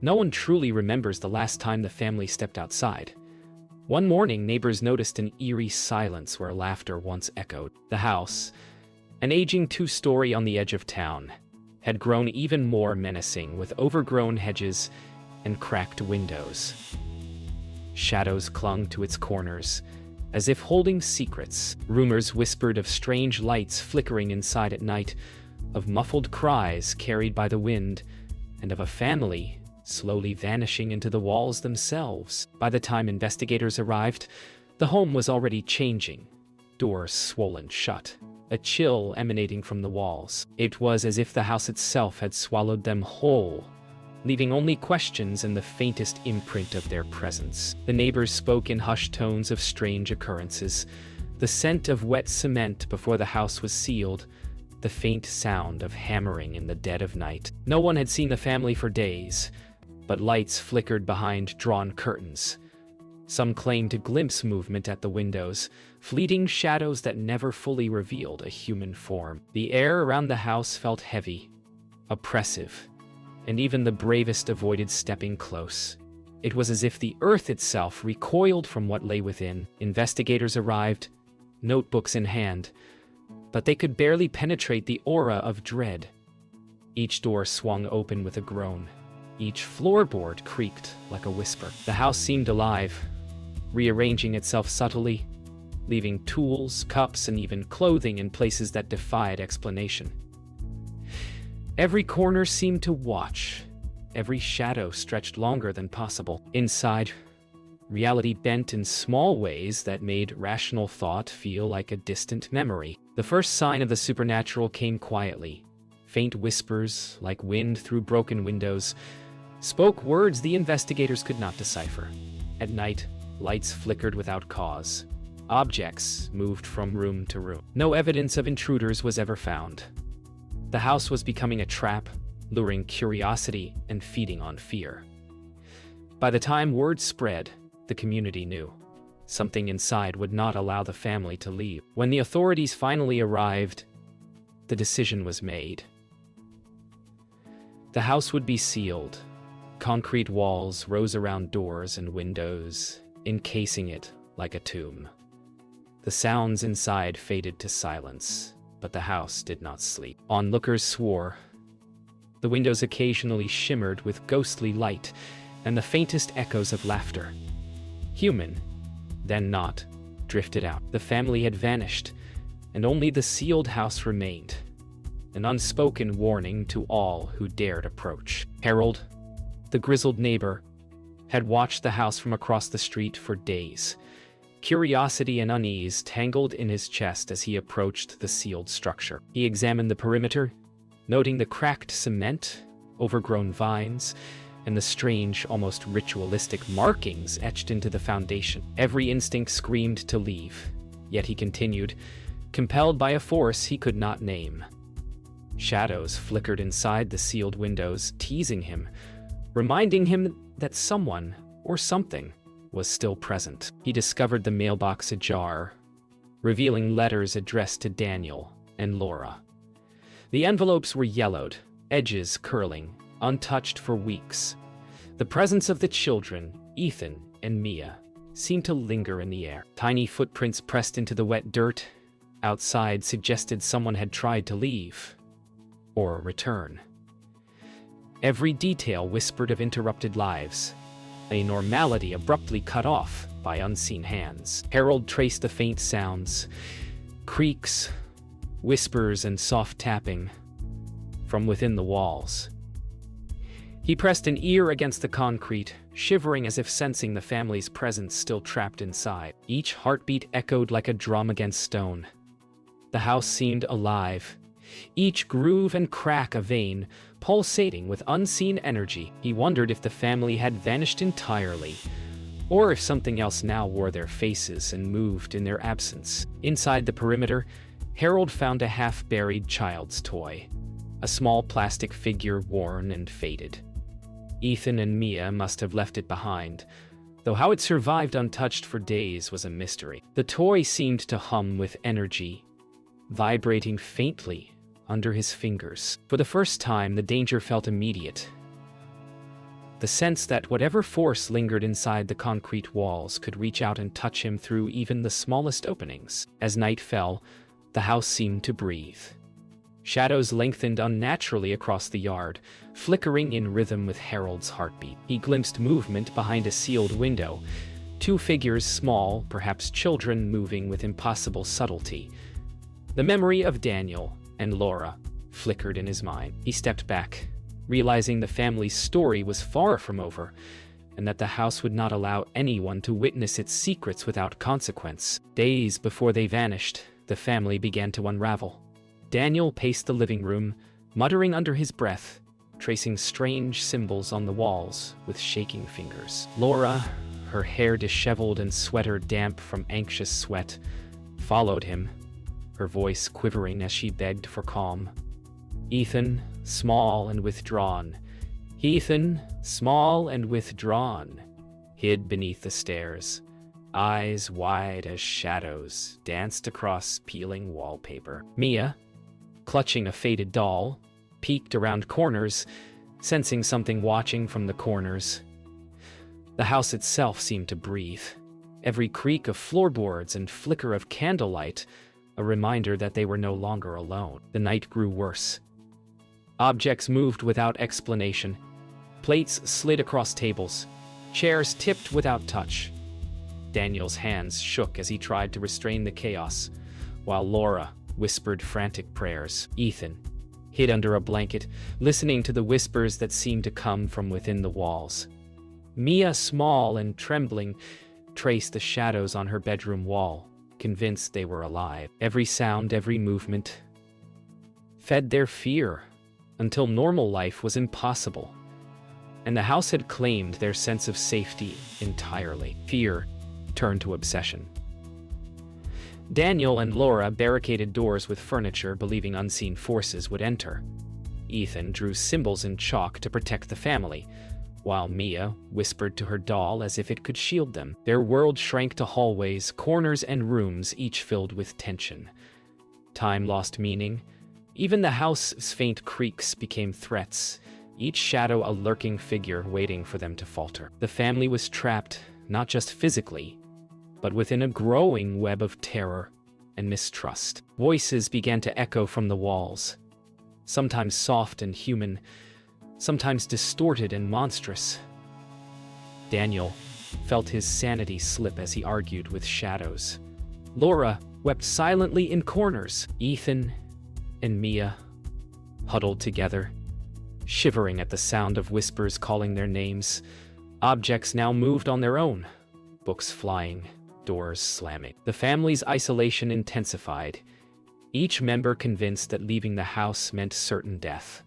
No one truly remembers the last time the family stepped outside. One morning, neighbors noticed an eerie silence where laughter once echoed. The house, an aging two-story on the edge of town, had grown even more menacing with overgrown hedges and cracked windows. Shadows clung to its corners, as if holding secrets. Rumors whispered of strange lights flickering inside at night, of muffled cries carried by the wind, and of a family slowly vanishing into the walls themselves. By the time investigators arrived, the home was already changing, doors swollen shut, a chill emanating from the walls. It was as if the house itself had swallowed them whole, leaving only questions and the faintest imprint of their presence. The neighbors spoke in hushed tones of strange occurrences, the scent of wet cement before the house was sealed, the faint sound of hammering in the dead of night. No one had seen the family for days, but lights flickered behind drawn curtains. Some claimed to glimpse movement at the windows, fleeting shadows that never fully revealed a human form. The air around the house felt heavy, oppressive, and even the bravest avoided stepping close. It was as if the earth itself recoiled from what lay within. Investigators arrived, notebooks in hand, but they could barely penetrate the aura of dread. Each door swung open with a groan. Each floorboard creaked like a whisper. The house seemed alive, rearranging itself subtly, leaving tools, cups, and even clothing in places that defied explanation. Every corner seemed to watch. Every shadow stretched longer than possible. Inside, reality bent in small ways that made rational thought feel like a distant memory. The first sign of the supernatural came quietly. Faint whispers, like wind through broken windows, spoke words the investigators could not decipher. At night, lights flickered without cause. Objects moved from room to room. No evidence of intruders was ever found. The house was becoming a trap, luring curiosity and feeding on fear. By the time word spread, the community knew. Something inside would not allow the family to leave. When the authorities finally arrived, the decision was made. The house would be sealed. Concrete walls rose around doors and windows, encasing it like a tomb. The sounds inside faded to silence, but the house did not sleep. Onlookers swore. The windows occasionally shimmered with ghostly light and the faintest echoes of laughter. Human, then not, drifted out. The family had vanished, and only the sealed house remained, an unspoken warning to all who dared approach. Harold, the grizzled neighbor, had watched the house from across the street for days. Curiosity and unease tangled in his chest as he approached the sealed structure. He examined the perimeter, noting the cracked cement, overgrown vines, and the strange, almost ritualistic markings etched into the foundation. Every instinct screamed to leave, yet he continued, compelled by a force he could not name. Shadows flickered inside the sealed windows, teasing him, reminding him that someone, or something, was still present. He discovered the mailbox ajar, revealing letters addressed to Daniel and Laura. The envelopes were yellowed, edges curling, untouched for weeks. The presence of the children, Ethan and Mia, seemed to linger in the air. Tiny footprints pressed into the wet dirt outside suggested someone had tried to leave or return. Every detail whispered of interrupted lives, a normality abruptly cut off by unseen hands. Harold traced the faint sounds, creaks, whispers, and soft tapping from within the walls. He pressed an ear against the concrete, shivering as if sensing the family's presence still trapped inside. Each heartbeat echoed like a drum against stone. The house seemed alive, each groove and crack a vein, pulsating with unseen energy. He wondered if the family had vanished entirely, or if something else now wore their faces and moved in their absence. Inside the perimeter, Harold found a half-buried child's toy, a small plastic figure worn and faded. Ethan and Mia must have left it behind, though how it survived untouched for days was a mystery. The toy seemed to hum with energy, vibrating faintly under his fingers. For the first time, the danger felt immediate. The sense that whatever force lingered inside the concrete walls could reach out and touch him through even the smallest openings. As night fell, the house seemed to breathe. Shadows lengthened unnaturally across the yard, flickering in rhythm with Harold's heartbeat. He glimpsed movement behind a sealed window, two figures, small, perhaps children, moving with impossible subtlety. The memory of Daniel and Laura flickered in his mind. He stepped back, realizing the family's story was far from over, and that the house would not allow anyone to witness its secrets without consequence. Days before they vanished, the family began to unravel. Daniel paced the living room, muttering under his breath, tracing strange symbols on the walls with shaking fingers. Laura, her hair disheveled and sweater damp from anxious sweat, followed him, her voice quivering as she begged for calm. Ethan, small and withdrawn, hid beneath the stairs. Eyes wide as shadows danced across peeling wallpaper. Mia, clutching a faded doll, peeked around corners, sensing something watching from the corners. The house itself seemed to breathe, every creak of floorboards and flicker of candlelight a reminder that they were no longer alone. The night grew worse. Objects moved without explanation. Plates slid across tables. Chairs tipped without touch. Daniel's hands shook as he tried to restrain the chaos, while Laura whispered frantic prayers. Ethan hid under a blanket, listening to the whispers that seemed to come from within the walls. Mia, small and trembling, traced the shadows on her bedroom wall, convinced they were alive. Every sound, every movement fed their fear until normal life was impossible, and the house had claimed their sense of safety entirely. Fear turned to obsession. Daniel and Laura barricaded doors with furniture, believing unseen forces would enter. Ethan drew symbols in chalk to protect the family, while Mia whispered to her doll as if it could shield them. Their world shrank to hallways, corners, and rooms, each filled with tension. Time lost meaning. Even the house's faint creaks became threats, each shadow a lurking figure waiting for them to falter. The family was trapped, not just physically, but within a growing web of terror and mistrust. Voices began to echo from the walls, sometimes soft and human, sometimes distorted and monstrous. Daniel felt his sanity slip as he argued with shadows. Laura wept silently in corners. Ethan and Mia huddled together, shivering at the sound of whispers calling their names. Objects now moved on their own, books flying, doors slamming. The family's isolation intensified, each member convinced that leaving the house meant certain death.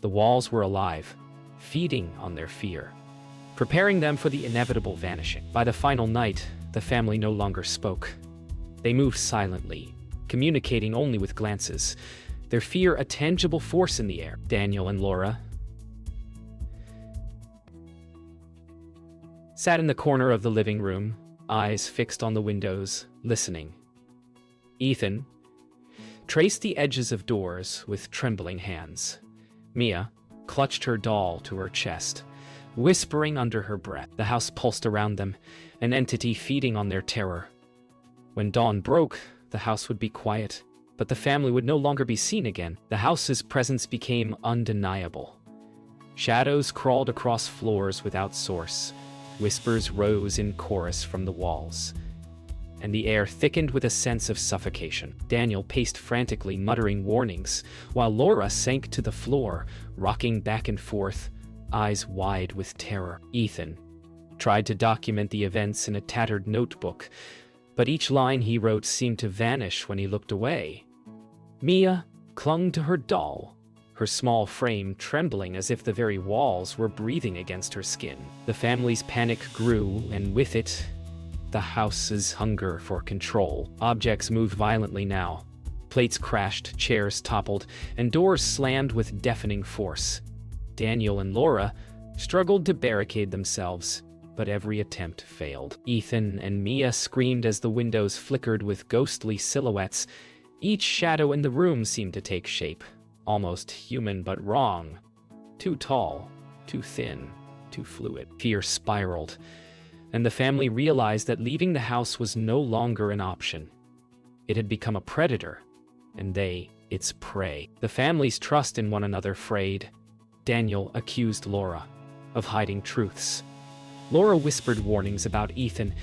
The walls were alive, feeding on their fear, preparing them for the inevitable vanishing. By the final night, the family no longer spoke. They moved silently, communicating only with glances, their fear a tangible force in the air. Daniel and Laura sat in the corner of the living room, eyes fixed on the windows, listening. Ethan traced the edges of doors with trembling hands. Mia clutched her doll to her chest, whispering under her breath. The house pulsed around them, an entity feeding on their terror. When dawn broke, the house would be quiet, but the family would no longer be seen again. The house's presence became undeniable. Shadows crawled across floors without source. Whispers rose in chorus from the walls, and the air thickened with a sense of suffocation. Daniel paced frantically, muttering warnings, while Laura sank to the floor, rocking back and forth, eyes wide with terror. Ethan tried to document the events in a tattered notebook, but each line he wrote seemed to vanish when he looked away. Mia clung to her doll, her small frame trembling as if the very walls were breathing against her skin. The family's panic grew, and with it, the house's hunger for control. Objects moved violently now. Plates crashed, chairs toppled, and doors slammed with deafening force. Daniel and Laura struggled to barricade themselves, but every attempt failed. Ethan and Mia screamed as the windows flickered with ghostly silhouettes. Each shadow in the room seemed to take shape, almost human but wrong. Too tall, too thin, too fluid. Fear spiraled, and the family realized that leaving the house was no longer an option. It had become a predator, and they, its prey. The family's trust in one another frayed. Daniel accused Laura of hiding truths. Laura whispered warnings about Ethan,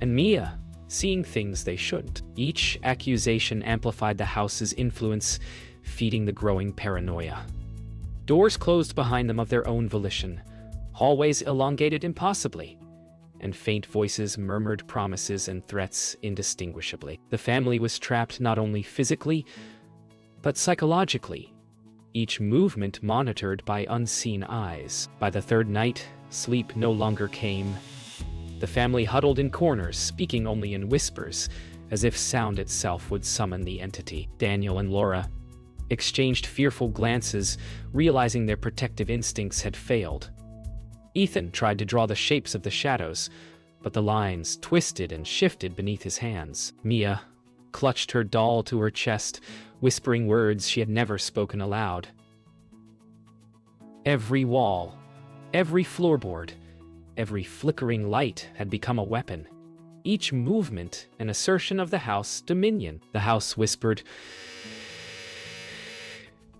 and Mia seeing things they shouldn't. Each accusation amplified the house's influence, feeding the growing paranoia. Doors closed behind them of their own volition, hallways elongated impossibly, and faint voices murmured promises and threats indistinguishably. The family was trapped not only physically, but psychologically, each movement monitored by unseen eyes. By the third night, sleep no longer came. The family huddled in corners, speaking only in whispers, as if sound itself would summon the entity. Daniel and Laura exchanged fearful glances, realizing their protective instincts had failed. Ethan tried to draw the shapes of the shadows, but the lines twisted and shifted beneath his hands. Mia clutched her doll to her chest, whispering words she had never spoken aloud. Every wall, every floorboard, every flickering light had become a weapon. Each movement an assertion of the house's dominion. The house whispered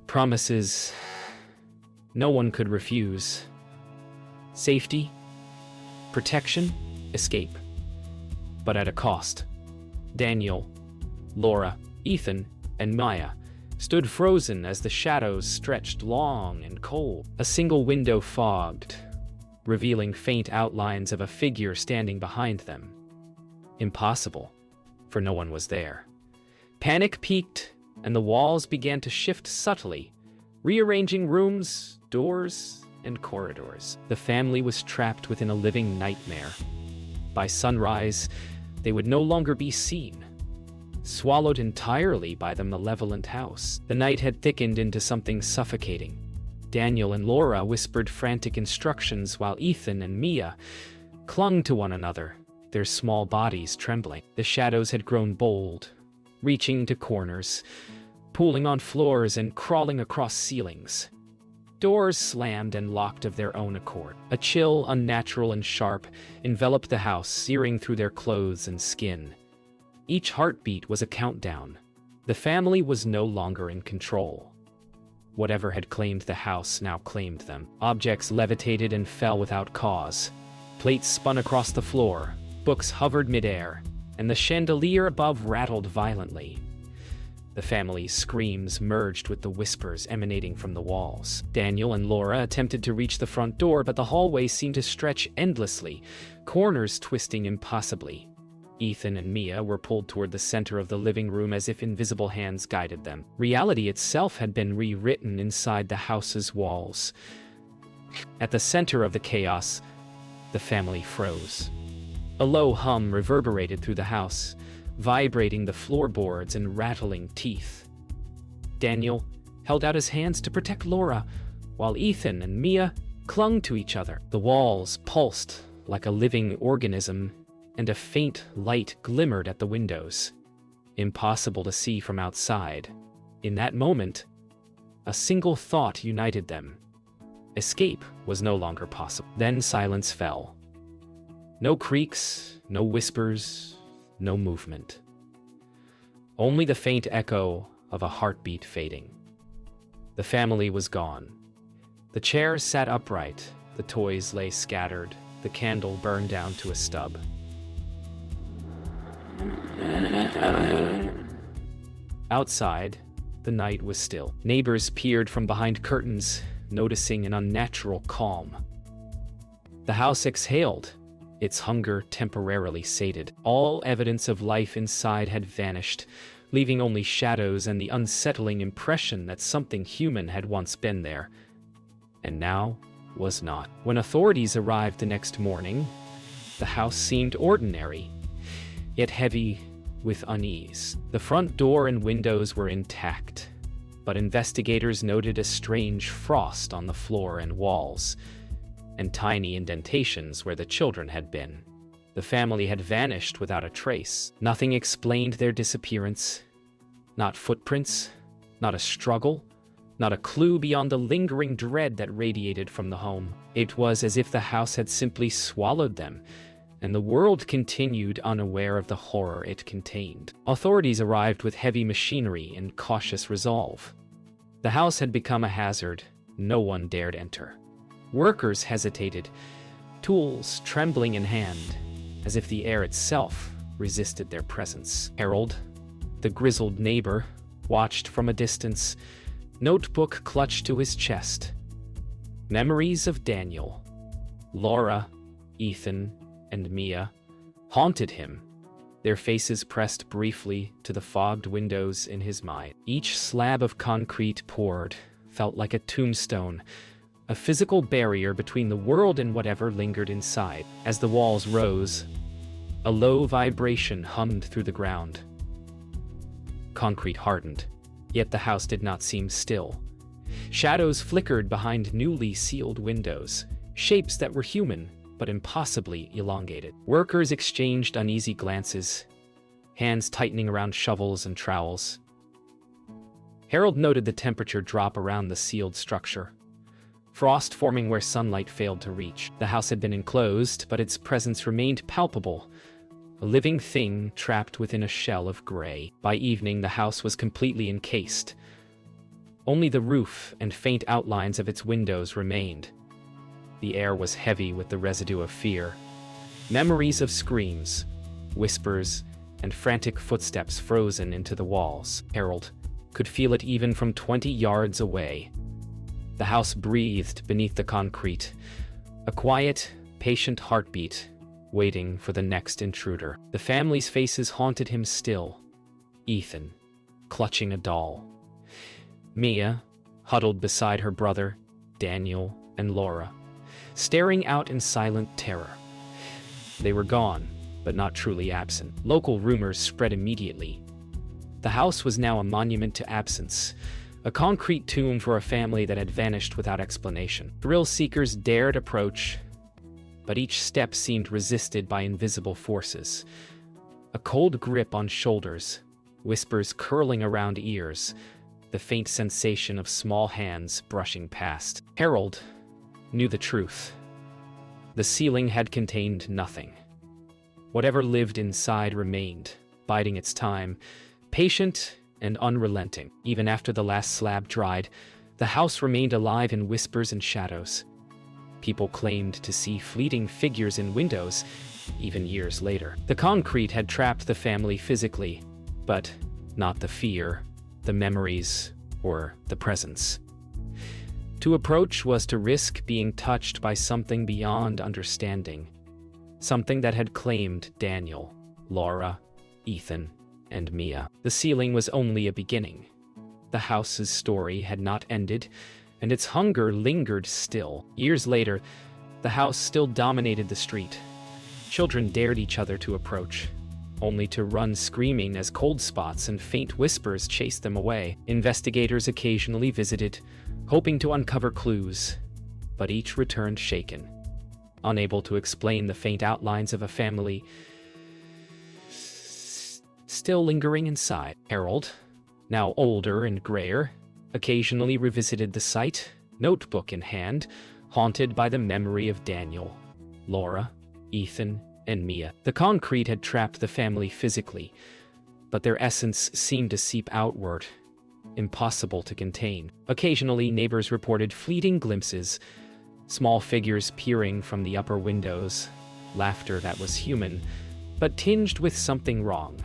promises no one could refuse. Safety, protection, escape. But at a cost. Daniel, Laura, Ethan, and Maya stood frozen as the shadows stretched long and cold. A single window fogged, revealing faint outlines of a figure standing behind them. Impossible, for no one was there. Panic peaked, and the walls began to shift subtly, rearranging rooms, doors, and corridors. The family was trapped within a living nightmare. By sunrise, they would no longer be seen, swallowed entirely by the malevolent house. The night had thickened into something suffocating. Daniel and Laura whispered frantic instructions while Ethan and Mia clung to one another, their small bodies trembling. The shadows had grown bold, reaching to corners, pooling on floors and crawling across ceilings. Doors slammed and locked of their own accord. A chill, unnatural and sharp, enveloped the house, searing through their clothes and skin. Each heartbeat was a countdown. The family was no longer in control. Whatever had claimed the house now claimed them. Objects levitated and fell without cause. Plates spun across the floor, books hovered midair, and the chandelier above rattled violently. The family's screams merged with the whispers emanating from the walls. Daniel and Laura attempted to reach the front door, but the hallway seemed to stretch endlessly, corners twisting impossibly. Ethan and Mia were pulled toward the center of the living room as if invisible hands guided them. Reality itself had been rewritten inside the house's walls. At the center of the chaos, the family froze. A low hum reverberated through the house, vibrating the floorboards and rattling teeth. Daniel held out his hands to protect Laura, while Ethan and Mia clung to each other. The walls pulsed like a living organism, and a faint light glimmered at the windows, impossible to see from outside. In that moment, a single thought united them. Escape was no longer possible. Then silence fell. No creaks, no whispers, no movement. Only the faint echo of a heartbeat fading. The family was gone. The chairs sat upright, the toys lay scattered, the candle burned down to a stub. Outside, the night was still. Neighbors peered from behind curtains, noticing an unnatural calm. The house exhaled, its hunger temporarily sated. All evidence of life inside had vanished, leaving only shadows and the unsettling impression that something human had once been there, and now was not. When authorities arrived the next morning, the house seemed ordinary, yet heavy with unease. The front door and windows were intact, but investigators noted a strange frost on the floor and walls, and tiny indentations where the children had been. The family had vanished without a trace. Nothing explained their disappearance. Not footprints, not a struggle, Not a clue beyond the lingering dread that radiated from the home. It was as if the house had simply swallowed them, and the world continued unaware of the horror it contained. Authorities arrived with heavy machinery and cautious resolve. The house had become a hazard. No one dared enter. Workers hesitated, tools trembling in hand, as if the air itself resisted their presence. Harold, the grizzled neighbor, watched from a distance, notebook clutched to his chest. Memories of Daniel, Laura, Ethan, and Mia haunted him, their faces pressed briefly to the fogged windows in his mind. Each slab of concrete poured felt like a tombstone, a physical barrier between the world and whatever lingered inside. As the walls rose, a low vibration hummed through the ground. Concrete hardened, yet the house did not seem still. Shadows flickered behind newly sealed windows, shapes that were human, but impossibly elongated. Workers exchanged uneasy glances, hands tightening around shovels and trowels. Harold noted the temperature drop around the sealed structure, frost forming where sunlight failed to reach. The house had been enclosed, but its presence remained palpable, a living thing trapped within a shell of gray. By evening, the house was completely encased. Only the roof and faint outlines of its windows remained. The air was heavy with the residue of fear. Memories of screams, whispers, and frantic footsteps frozen into the walls. Harold could feel it even from 20 yards away. The house breathed beneath the concrete, a quiet, patient heartbeat, waiting for the next intruder. The family's faces haunted him still. Ethan, clutching a doll. Mia, huddled beside her brother, Daniel, and Laura, staring out in silent terror. They were gone, but not truly absent. Local rumors spread immediately. The house was now a monument to absence, a concrete tomb for a family that had vanished without explanation. Thrill seekers dared approach, but each step seemed resisted by invisible forces. A cold grip on shoulders, whispers curling around ears, the faint sensation of small hands brushing past. Harold knew the truth. The ceiling had contained nothing. Whatever lived inside remained, biding its time, patient and unrelenting. Even after the last slab dried, the house remained alive in whispers and shadows. People claimed to see fleeting figures in windows, even years later. The concrete had trapped the family physically, but not the fear, the memories, or the presence. To approach was to risk being touched by something beyond understanding, something that had claimed Daniel, Laura, Ethan, and Mia. The ceiling was only a beginning. The house's story had not ended, and its hunger lingered still. Years later, the house still dominated the street. Children dared each other to approach, only to run screaming as cold spots and faint whispers chased them away. Investigators occasionally visited, hoping to uncover clues, but each returned shaken, unable to explain the faint outlines of a family still lingering inside. Harold, now older and grayer, occasionally revisited the site, notebook in hand, haunted by the memory of Daniel, Laura, Ethan, and Mia. The concrete had trapped the family physically, but their essence seemed to seep outward, impossible to contain. Occasionally, neighbors reported fleeting glimpses, small figures peering from the upper windows, laughter that was human, but tinged with something wrong.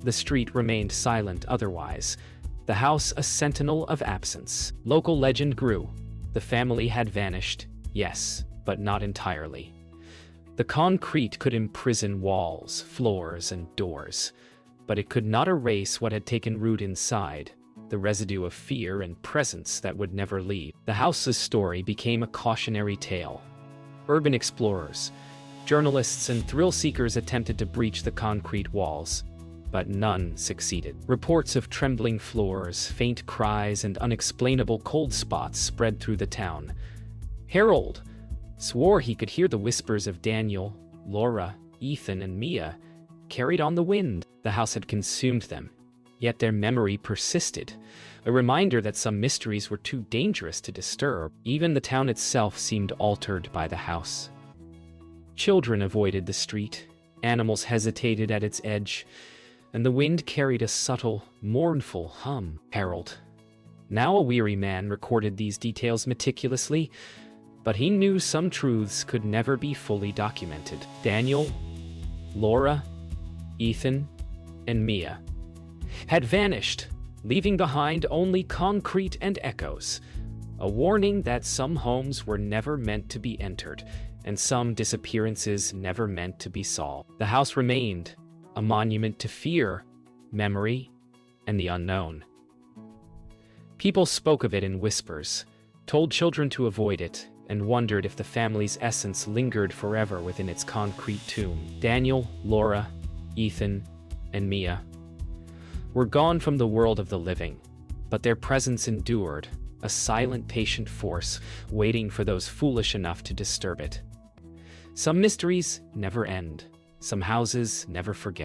The street remained silent otherwise, the house a sentinel of absence. Local legend grew. The family had vanished, yes, but not entirely. The concrete could imprison walls, floors, and doors, but it could not erase what had taken root inside, the residue of fear and presence that would never leave. The house's story became a cautionary tale. Urban explorers, journalists, and thrill seekers attempted to breach the concrete walls, but none succeeded. Reports of trembling floors, faint cries, and unexplainable cold spots spread through the town. Harold swore he could hear the whispers of Daniel, Laura, Ethan, and Mia carried on the wind. The house had consumed them, Yet their memory persisted, a reminder that some mysteries were too dangerous to disturb. Even the town itself seemed altered by the house. Children avoided the street, animals hesitated at its edge, and the wind carried a subtle, mournful hum. Harold, now a weary man, recorded these details meticulously, but he knew some truths could never be fully documented. Daniel, Laura, Ethan, and Mia had vanished, leaving behind only concrete and echoes, a warning that some homes were never meant to be entered, and some disappearances never meant to be solved. The house remained a monument to fear, memory, and the unknown. People spoke of it in whispers, told children to avoid it, and wondered if the family's essence lingered forever within its concrete tomb. Daniel, Laura, Ethan, and Mia were gone from the world of the living, but their presence endured, a silent, patient force waiting for those foolish enough to disturb it. Some mysteries never end. Some houses never forget.